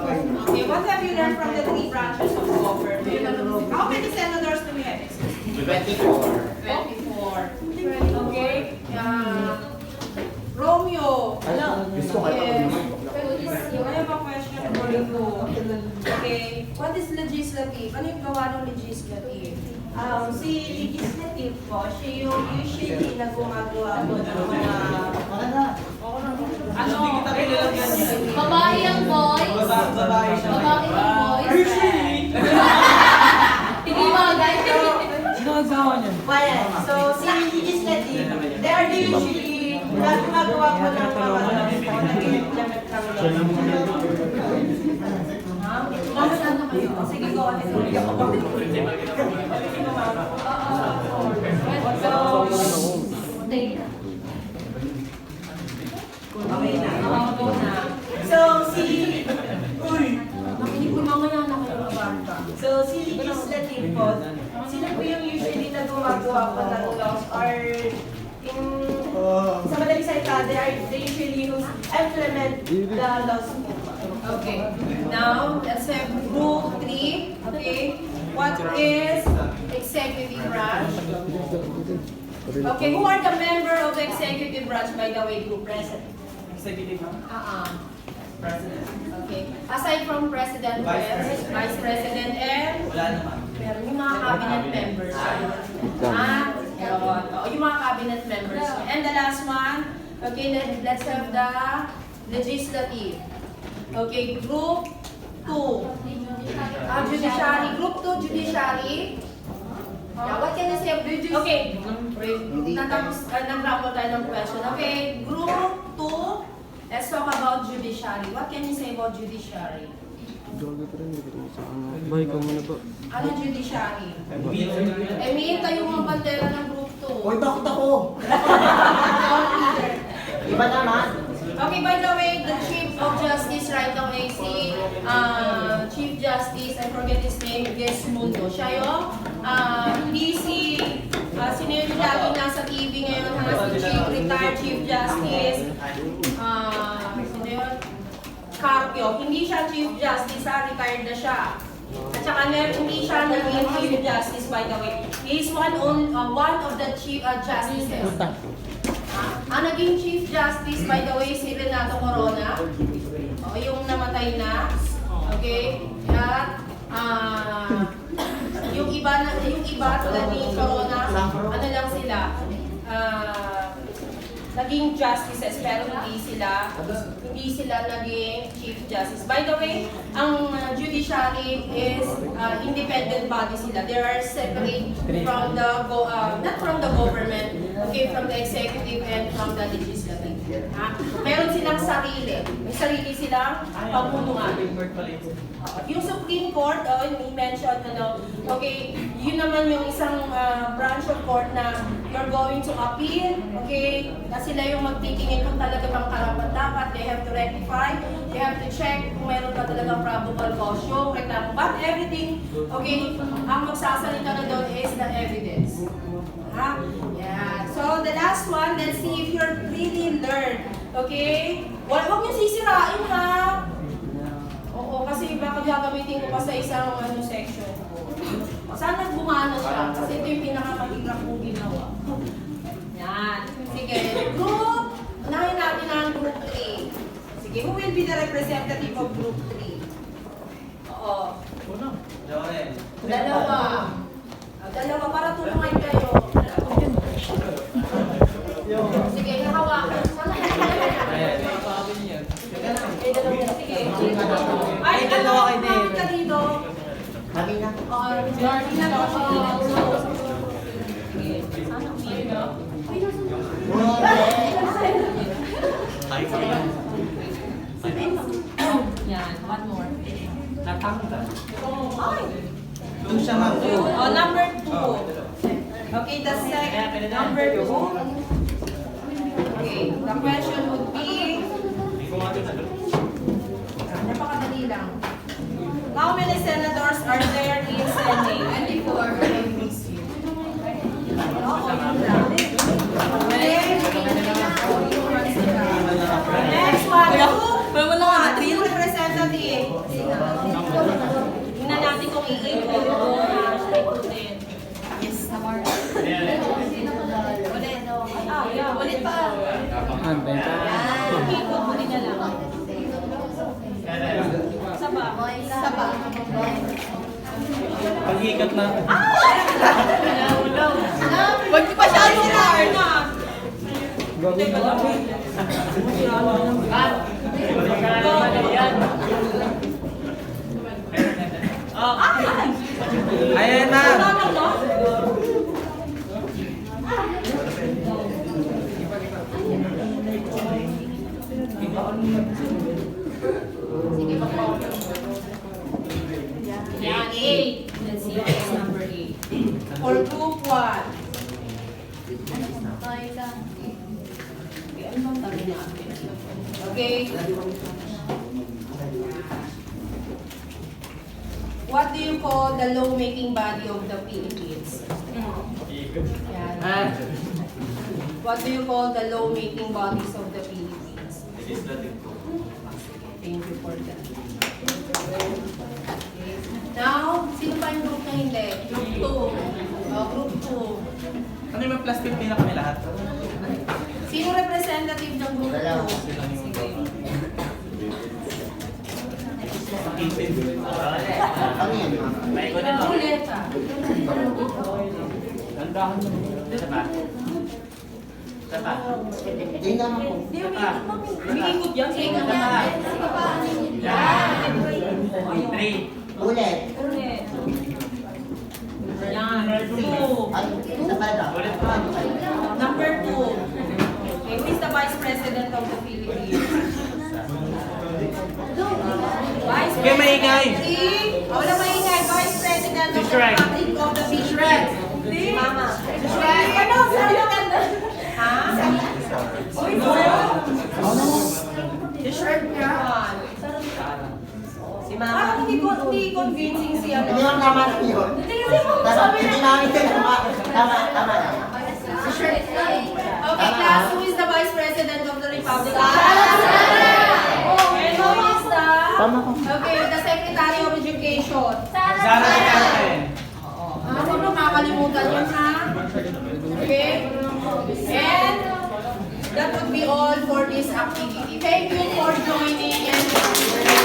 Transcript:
Okay, what have you learned from the three branches of government? How many senators do we have? 24. 24. Okay. Romeo. Gusto ko kayo. I have a question for you. Okay. What is legislative? Ano yung gawa ng legislative? Si legislative po, siya yung usually na gumagawa po ng mga... Ano? Babae ang boys. Babae siya. Babae ang boys. Hindi bagay. Well, so si legislative, they are the usually na gumagawa po ng mga nag-implement ng law. Sige, go ahead. Okay na. So si... Nakinig ko mamaya na kayo mabanta. So si legislative po, sila po yung usually na gumagawa po ng laws or in... Sa madaling salita, they usually use implement the laws po. Okay. Now, let's have group 3. Okay. What is executive branch? Okay, who are the member of the executive branch, by the way, group president? Executive, ma'am? President. Okay. Aside from president, vice president, and Wala naman. meron yung mga cabinet members. Meron. Yung mga cabinet members. And the last one, okay, let's have the legislative. Okay, group 2. Judiciary. Group 2, judiciary. What can you say of judiciary? Okay. Natapos, nag-ramble tayo ng question. Okay, group 2, let's talk about judiciary. What can you say about judiciary? Ano judiciary? Emil, tayo mga bandera ng group 2. Hoy, bakit ako? Iba naman. Okay, by the way, the Chief of Justice right now is si Chief Justice, I forget his name, Gesmundo. Siya yung, hindi sino yung laging nasa TV ngayon, si retired Chief Justice, sino yun? Carpio. Hindi siya Chief Justice, retired na siya. At saka hindi siya naging Chief Justice, by the way. He is one of the Chief Justices. Ang naging Chief Justice, by the way, si Renato Corona. Yung namatay na. Okay? At yung iba tulad ni Corona, ano lang sila, naging justices pero hindi sila naging Chief Justice. By the way, ang judiciary is independent body sila. They are separate from the not from the government, okay, from the executive and from the legislative. Meron silang sarili. May sarili silang pamunuan. Yung Supreme Court, yung i-mention, okay, yun naman yung isang branch of court na you're going to appeal, okay, na sila yung magtitingin kung talaga bang karapat dapat, they have to rectify, they have to check kung meron pa talagang probable cause yung reklamo. But everything, okay, ang magsasalita na doon is the evidence. Yeah. So the last one, let's see if you're really learned. Okay? Huwag niyo sisirain, ha? Oo, kasi baka gagamitin ko pa sa isang section. Sana bumana siya, kasi ito yung pinakamahirap kong ginawa. Yan. Sige. Group, unahin natin ang group 3. Sige, who will be the representative of group 3? Oo. Dalawa. Dalawa para tulungan kayo. Sige, nahawakan. Sige. Ay, dalawa ka dito. Kami na. Jordan na po. Yan, one more. Natanggal. Ay! Doon siya, ma'am. Oh, number 2. Okay, the second, number 2. Okay, the question would be, napakadali lang. How many senators are there in Senate? 24. Next one, two representative. iikot doon sa ikutin. Yes, namar. Ulit. Ulit pa. Ikot mo din na lang. Saba. Saba. Pag-ikat na. Huwag pa siya hard na. Ayan na. Yan, 8. Let's see what is number 8. For group 1. Okay lang. Okay. What do you call the law-making body of the Philippines? Yan. What do you call the law-making bodies of the Philippines? Thank you for that. Now, sino pa yung group na hindi? Group 2. Group 2. Ano yung plastic din na kami lahat? Sino representative ng group 2? Dalawa. Sige. Ano yan? Ruleta. Hindi naman po. Umiikot yan. Sige na. Ulit. Ulit. Yan. 2. Ano? Isa pa lang. Number 2. Okay, who is the Vice President of the Philippines? Vice Okay, maingay. Wala maingay. Vice President of the Shrek. Republic of the Philippines. Si Mama. Shrek. Ano? Ha? Uy, si Shrek nga. Si Mama. Parang hindi convincing si ano. Hindi lang tama na yun. Hindi namin din tama. Tama. Si Shrek. Okay, class, who is the Vice President of the Republic of the Philippines? And who is the... Tama ko. Okay, the Secretary of Education. Zara Duterte. Ano nakakalimutan yun, ha? Okay? And that would be all for this activity. Thank you for joining and